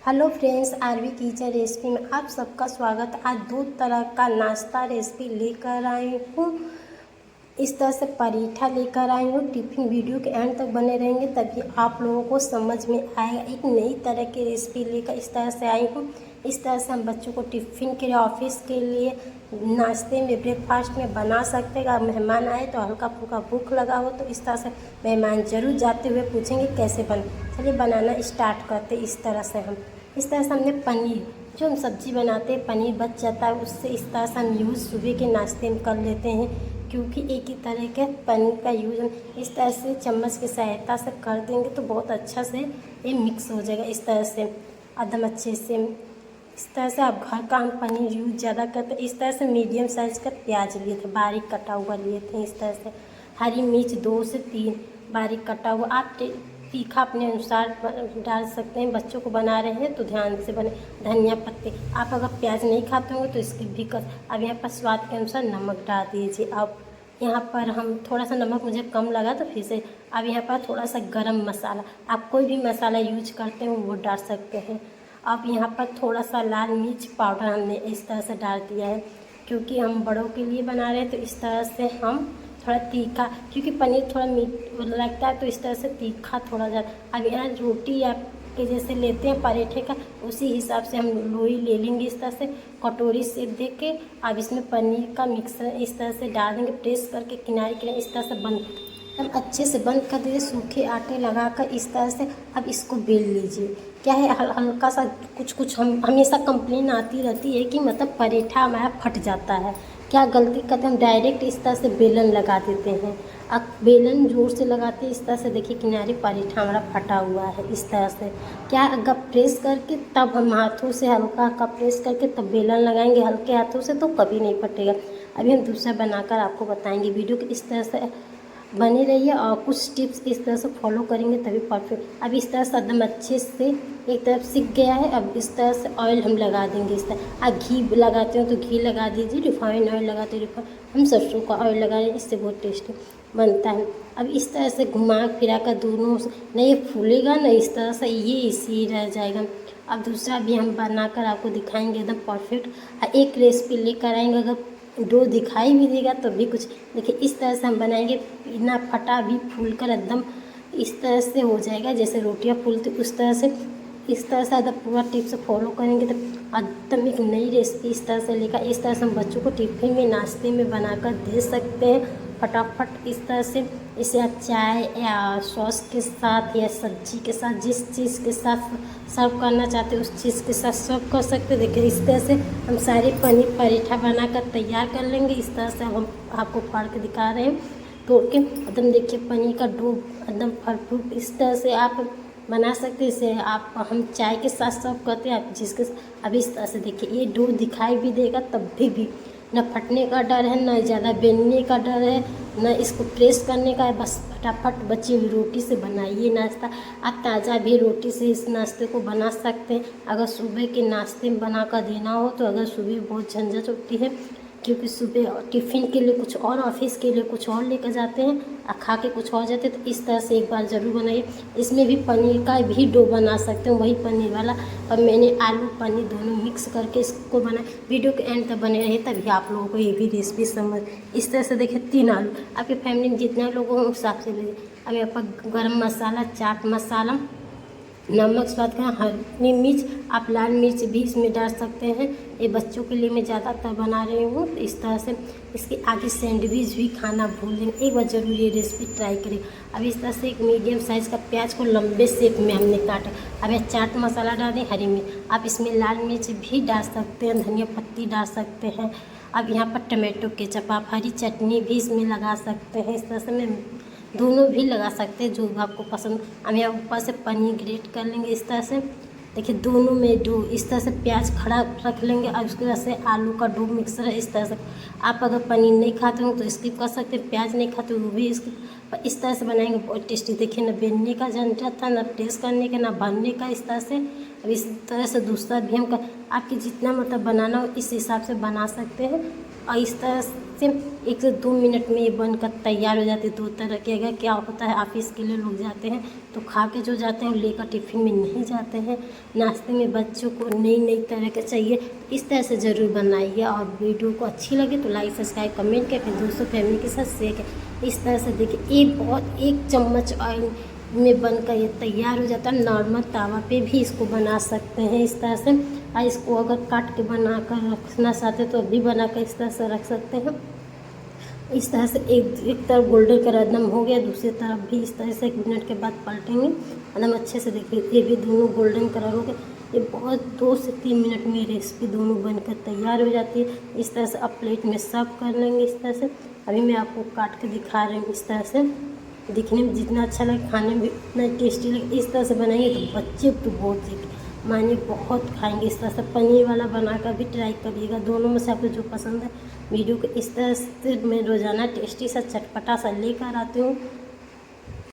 Hello friends, Aarvi kitchen recipe में आप सबका स्वागत। आज दो तरह का नाश्ता रेसिपी लेकर आई हूँ। इस तरह से पराठा लेकर आई हूँ। टिफिन वीडियो के एंड तक बने रहेंगे तभी आप लोगों को समझ में आएगा। एक नई तरह की रेसिपी लेकर इस तरह से आई हूँ। इस तरह से हम बच्चों को टिफ़िन के लिए, ऑफिस के लिए, नाश्ते में, ब्रेकफास्ट में बना सकते हैं। अगर मेहमान आए तो हल्का फुल्का भूख लगा हो तो इस तरह से मेहमान ज़रूर जाते हुए पूछेंगे कैसे बन। चलिए बनाना स्टार्ट करते। इस तरह से हमने पनीर, जो हम सब्ज़ी बनाते हैं, पनीर बच जाता है, उससे इस तरह से हम यूज़ सुबह के नाश्ते में कर लेते हैं। क्योंकि एक ही तरह के पनीर का यूज़ हम इस तरह से चम्मच की सहायता से कर देंगे तो बहुत अच्छा से ये मिक्स हो जाएगा। इस तरह से एकदम अच्छे से, इस तरह से आप घर का हम पनीर यूज़ ज़्यादा करते हैं। इस तरह से मीडियम साइज़ का प्याज लिए थे, बारीक कटा हुआ लिए थे। इस तरह से हरी मिर्च 2 से 3 बारीक कटा हुआ। आप तीखा अपने अनुसार डाल सकते हैं। बच्चों को बना रहे हैं तो ध्यान से बने। धनिया पत्ते, आप अगर प्याज नहीं खाते होंगे तो स्किप भी कर। अब यहाँ पर स्वाद के अनुसार नमक डाल दीजिए। अब यहाँ पर हम थोड़ा सा नमक मुझे कम लगा तो फिर से। अब यहाँ पर थोड़ा सा गरम मसाला, आप कोई भी मसाला यूज करते हैं वो डाल सकते हैं। अब यहाँ पर थोड़ा सा लाल मिर्च पाउडर हमने इस तरह से डाल दिया है, क्योंकि हम बड़ों के लिए बना रहे हैं तो इस तरह से हम थोड़ा तीखा, क्योंकि पनीर थोड़ा मीठ लगता है तो इस तरह से तीखा थोड़ा ज़्यादा। अब यहाँ रोटी या के जैसे लेते हैं पराठे का, उसी हिसाब से हम लोई ले लेंगे। इस तरह से कटोरी से दे के अब इसमें पनीर का मिक्सर इस तरह से डाल देंगे, प्रेस करके किनारे किनारे इस तरह से बंद, हम अच्छे से बंद कर दीजिए। सूखे आटे लगाकर इस तरह से अब इसको बेल लीजिए। क्या है, हल्का सा कुछ हम हमेशा कंप्लेन आती रहती है कि मतलब पराठा हमारा फट जाता है। क्या गलती करते हम डायरेक्ट इस तरह से बेलन लगा देते हैं। अब बेलन जोर से लगाते हैं इस तरह से, देखिए किनारे पराठा हमारा फटा हुआ है। इस तरह से क्या अगर प्रेस करके तब हम हाथों से हल्का हल्का प्रेस करके तब बेलन लगाएंगे हल्के हाथों से तो कभी नहीं फटेगा। अभी हम दूसरा बनाकर आपको बताएंगे। वीडियो को इस तरह से बने रहिए और कुछ टिप्स इस तरह से फॉलो करेंगे तभी परफेक्ट। अब इस तरह से एकदम अच्छे से एक तरफ सीख गया है। अब इस तरह से ऑयल हम लगा देंगे। इस तरह आप घी लगाते हो तो घी लगा दीजिए, रिफाइंड ऑयल लगाते हो रिफाइंड, हम सरसों का ऑयल लगा रहे हैं, इससे बहुत टेस्टी बनता है। अब इस तरह से घुमा फिरा कर दोनों से, नहीं ये फूलेगा ना, इस तरह से ये इसी रह जाएगा। अब दूसरा भी हम बनाकर आपको दिखाएंगे एकदम परफेक्ट। एक रेसिपी लेकर आएंगे, अगर डो दिखाई भी देगा तब भी कुछ, देखिए इस तरह से हम बनाएंगे, बिना फटा भी फूल कर एकदम इस तरह से हो जाएगा जैसे रोटियां फूलती उस तरह से। इस तरह से अगर पूरा टिप्स फॉलो करेंगे तो एकदम एक नई रेसिपी इस तरह से लेकर, इस तरह से हम बच्चों को टिफिन में नाश्ते में बनाकर दे सकते हैं फटाफट। इस तरह से इसे आप चाय या सॉस के साथ या सब्जी के साथ, जिस चीज़ के साथ सर्व करना चाहते हैं उस चीज़ के साथ सर्व कर सकते हैं। देखिए इस तरह से हम सारे पनीर पराठा बनाकर तैयार कर लेंगे। इस तरह से हम आपको फाड़ के दिखा रहे हैं तोड़ के एकदम। देखिए पनीर का डो एकदम फल इस तरह से आप बना सकते हैं। इसे आप हम चाय के साथ सर्व करते हैं आप जिसके। अब इस तरह से देखिए ये डो दिखाई भी देगा तब भी न फटने का डर है, न ज़्यादा बेलने का डर है, न इसको प्रेस करने का है। बस फटाफट बची हुई रोटी से बनाइए नाश्ता। आप ताज़ा भी रोटी से इस नाश्ते को बना सकते हैं। अगर सुबह के नाश्ते में बना कर देना हो तो, अगर सुबह बहुत झंझट होती है क्योंकि सुबह टिफ़िन के लिए कुछ और, ऑफिस के लिए कुछ और लेकर जाते हैं और खा के कुछ और जाते हैं, तो इस तरह से एक बार ज़रूर बनाइए। इसमें भी पनीर का भी डो बना सकते हैं, वही पनीर वाला। और मैंने आलू पनीर दोनों मिक्स करके इसको बनाया। वीडियो के एंड तक बने रहे तभी आप लोगों को ये भी रेसिपी समझ। इस तरह से देखिए 3 आलू, आपके फैमिली में जितने लोग हों उस हिसाब से लीजिए। अब यहाँ पर गर्म मसाला, चाट मसाला, नमक स्वाद का, हरी मिर्च, आप लाल मिर्च भी इसमें डाल सकते हैं। ये बच्चों के लिए मैं ज़्यादातर बना रही हूँ तो इस तरह से। इसके आगे सैंडविच भी खाना भूल देंगे, एक बार ज़रूर ये रेसिपी ट्राई करें। अब इस तरह से एक मीडियम साइज़ का प्याज को लंबे शेप में हमने काटा। अब यह चाट मसाला डाल दें, हरी मिर्च, आप इसमें लाल मिर्च भी डाल सकते हैं, धनिया पत्ती डाल सकते हैं। अब यहाँ पर टमाटो केचप, आप हरी चटनी भी इसमें लगा सकते हैं। इस तरह से मैं दोनों भी लगा सकते हैं जो आपको पसंद। हम यहाँ ऊपर से पनीर ग्रेट कर लेंगे इस तरह से। देखिए दोनों में डो इस तरह से प्याज खड़ा रख लेंगे और उसके वजह से आलू का डो मिक्सर है इस तरह से। आप अगर पनीर नहीं खाते हो तो स्किप कर सकते हैं, प्याज नहीं खाते हो वो भी स्किप। इस तरह से बनाएंगे बहुत टेस्टी। देखिए ना बेलने का झंझट था, ना प्रेस करने का, ना भरने का। इस तरह से अब इस तरह से दूसरा भी हम आपकी जितना मतलब बनाना हो इस हिसाब से बना सकते हैं। और इस तरह से 1 से 2 मिनट में ये बनकर तैयार हो जाती है। 2 तरह के अगर क्या होता है, ऑफिस के लिए लोग जाते हैं तो खा के जो जाते हैं वो लेकर टिफ़िन में नहीं जाते हैं। नाश्ते में बच्चों को नई नई तरह के चाहिए, इस तरह से ज़रूर बनाइए। और वीडियो को अच्छी लगे तो लाइक सब्सक्राइब कमेंट करें, फिर दोस्तों फैमिली के साथ शेयर करें। इस तरह से देखिए ये 1 चम्मच ऑयल में बनकर ये तैयार हो जाता है। नॉर्मल तावा पे भी इसको बना सकते हैं इस तरह से। और इसको अगर काट के बना कर रखना चाहते तो अभी बना कर इस तरह से रख सकते हैं। इस तरह से एक तरफ गोल्डन कलर एकदम हो गया, दूसरी तरफ भी इस तरह से 1 मिनट के बाद पलटेंगे एकदम अच्छे से। देखिए ये भी दोनों गोल्डन कलर हो गए। ये बहुत 2 से 3 मिनट में रेसिपी दोनों बनकर तैयार हो जाती है। इस तरह से आप प्लेट में सर्व कर लेंगे इस तरह से। अभी मैं आपको काट के दिखा रही हूँ। इस तरह से दिखने में जितना अच्छा लगे, खाने में भी उतना टेस्टी लगे। इस तरह से बनाइए तो बच्चे तो बहुत मानिए बहुत खाएंगे। इस तरह से पनीर वाला बनाकर भी ट्राई करिएगा। दोनों में से आपको जो पसंद है वीडियो को इस तरह से मैं रोज़ाना टेस्टी सा चटपटा सा लेकर आती हूँ।